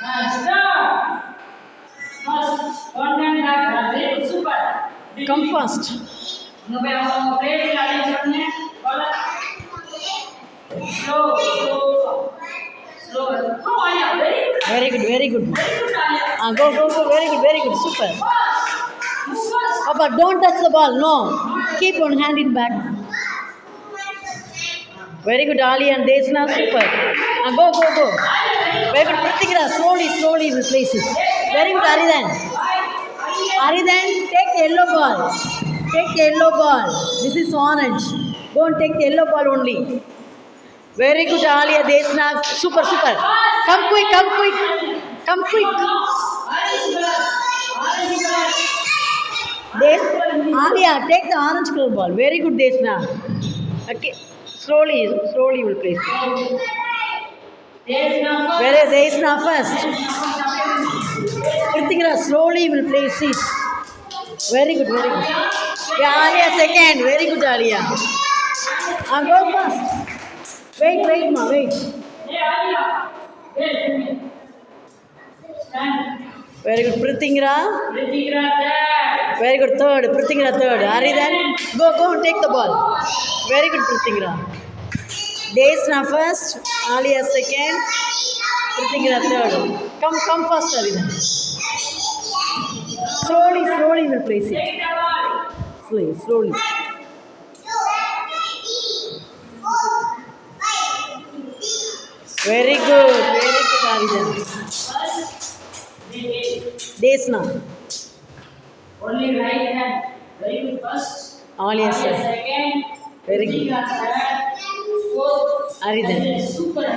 Stop. First, one hand back. Very super. Come fast. No, plate arrange. Slow, slow, slow. Come on, yeah. Very good. Very good. Very good, Alia. Go. Very good. Super. Fast. Papa, don't touch the ball. No. Keep one hand in back. Very good, Ali and Desna. Super. Go. Very good, Pratikra. Slowly replace it. Very good, Aridan. Aridan, take the yellow ball. Take the yellow ball. This is orange. Go and take the yellow ball only. Very good, Ali and Desna. Super. Come quick. Alia, take the orange color ball. Very good, Desna. Okay. Slowly you will place it. Where is Desna first? Kritika, slowly you will place it. Very good. Yeah, Alia second. Very good, Alia. Go fast. Wait, ma, wait. Hey, Alia. Wait. Stand. Very good, Pritingra. There. Very good, third. Pritingra third. Aridan, go take the ball. Very good, Pritingra. Desna first, Alia second, Pritingra third. Come first, Aridan. Slowly will place it. Take the ball. Slowly. Very good, Aridan. Desna. Only right hand. Very good first. Alia Second. Very good. Fourth. Aridan. Super.